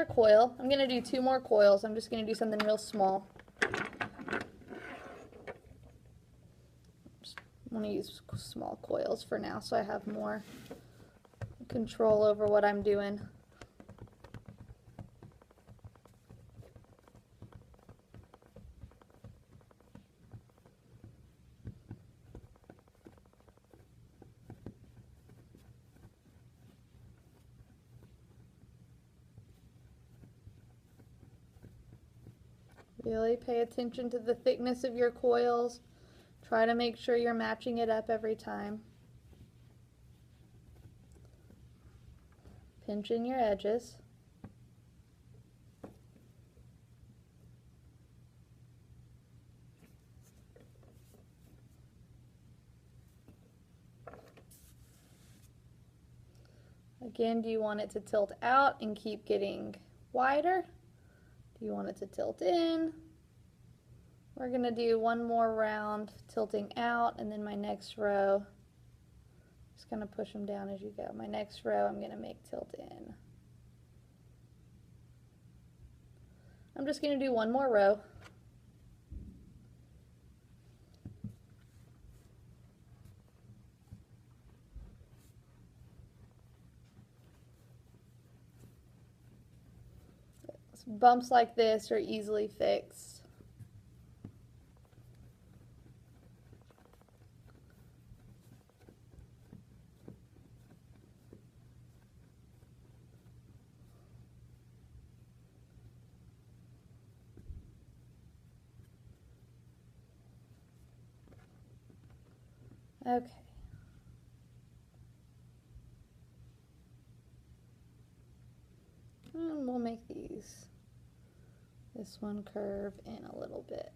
coil. I'm going to do 2 more coils. I'm just going to do something real small. I'm going to use small coils for now so I have more control over what I'm doing. Really pay attention to the thickness of your coils. Try to make sure you're matching it up every time. Pinch in your edges. Again, do you want it to tilt out and keep getting wider? Do you want it to tilt in? We're going to do 1 more round tilting out, and then my next row, just going to push them down as you go. My next row I'm going to make tilt in. I'm just going to do 1 more row. Bumps like this are easily fixed. Okay. And we'll make this one curve in a little bit.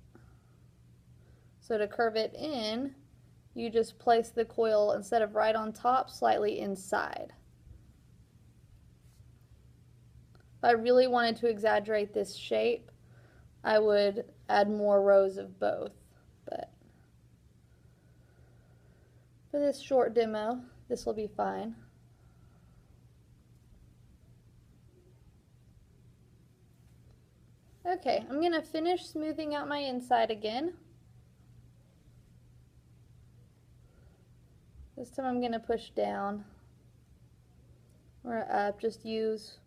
So to curve it in, you just place the coil, instead of right on top, slightly inside. If I really wanted to exaggerate this shape, I would add more rows of both. But for this short demo, this will be fine. Okay, I'm going to finish smoothing out my inside again. This time I'm going to push down or up. Just use,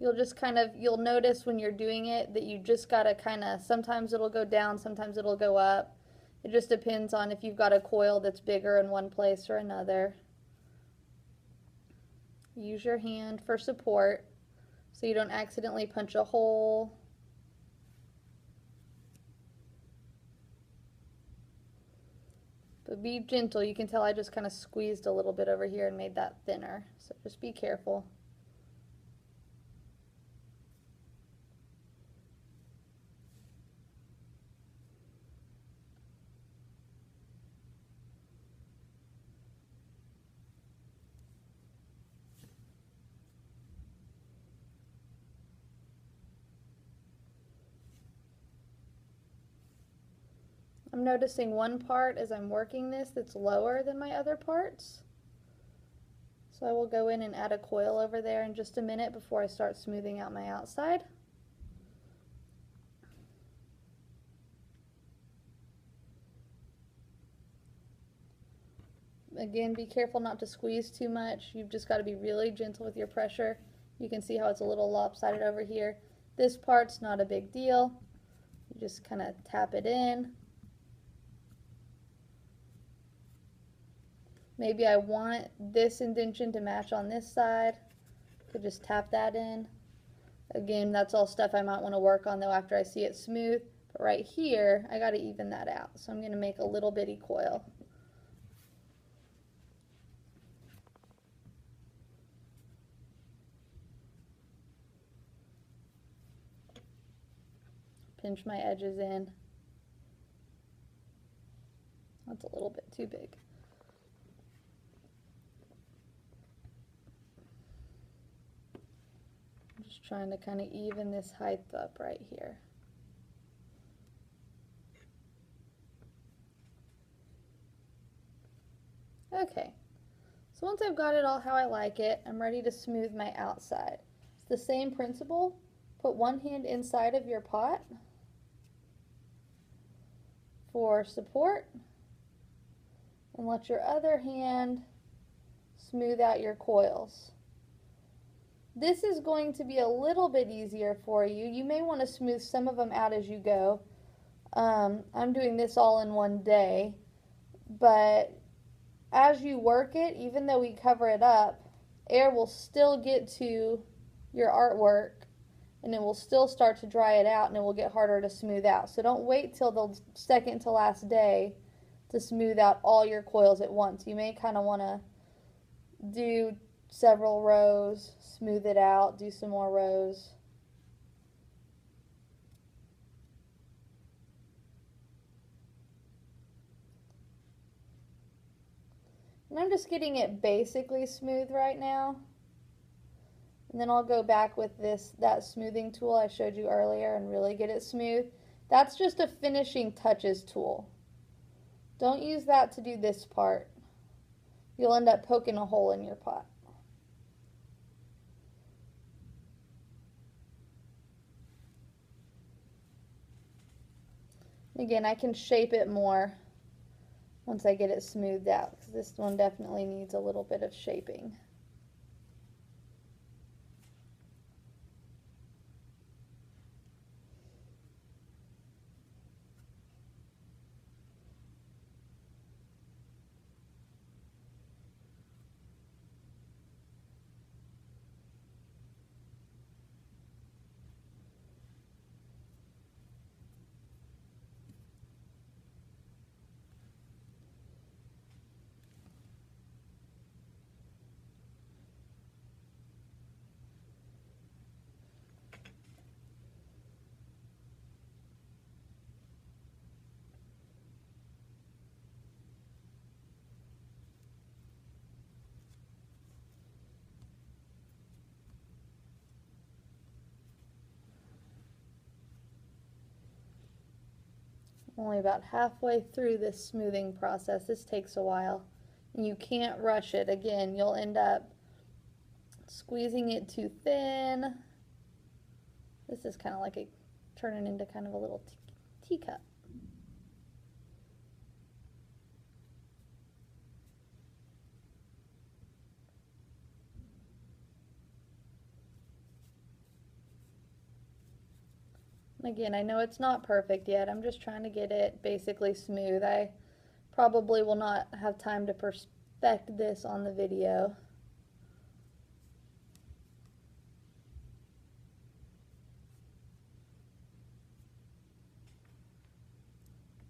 you'll notice when you're doing it that you just got to sometimes it'll go down, sometimes it'll go up. It just depends on if you've got a coil that's bigger in one place or another. Use your hand for support so you don't accidentally punch a hole. But be gentle. You can tell I just kind of squeezed a little bit over here and made that thinner. So just be careful. I'm noticing one part as I'm working this that's lower than my other parts. So I will go in and add a coil over there in just a minute before I start smoothing out my outside. Again, be careful not to squeeze too much. You've just got to be really gentle with your pressure. You can see how it's a little lopsided over here. This part's not a big deal. You just kind of tap it in. Maybe I want this indentation to match on this side. Could just tap that in. Again, that's all stuff I might want to work on though after I see it smooth. But right here, I got to even that out. So I'm going to make a little bitty coil. Pinch my edges in. That's a little bit too big. I'm just trying to kind of even this height up right here. Okay, So once I've got it all how I like it, I'm ready to smooth my outside. It's the same principle. Put one hand inside of your pot for support and let your other hand smooth out your coils. This is going to be a little bit easier for you. You may want to smooth some of them out as you go. I'm doing this all in one day, but as you work it, even though we cover it up, air will still get to your artwork and it will still start to dry it out and it will get harder to smooth out. So don't wait till the second to last day to smooth out all your coils at once. You may kind of want to do several rows, smooth it out, do some more rows. And I'm just getting it basically smooth right now. And then I'll go back with that smoothing tool I showed you earlier and really get it smooth. That's just a finishing touches tool. Don't use that to do this part. You'll end up poking a hole in your pot. Again, I can shape it more once I get it smoothed out, because this one definitely needs a little bit of shaping. Only about halfway through this smoothing process. This takes a while. And you can't rush it. Again, you'll end up squeezing it too thin. This is kind of like turning into kind of a little teacup. Again, I know it's not perfect yet. I'm just trying to get it basically smooth. I probably will not have time to perfect this on the video.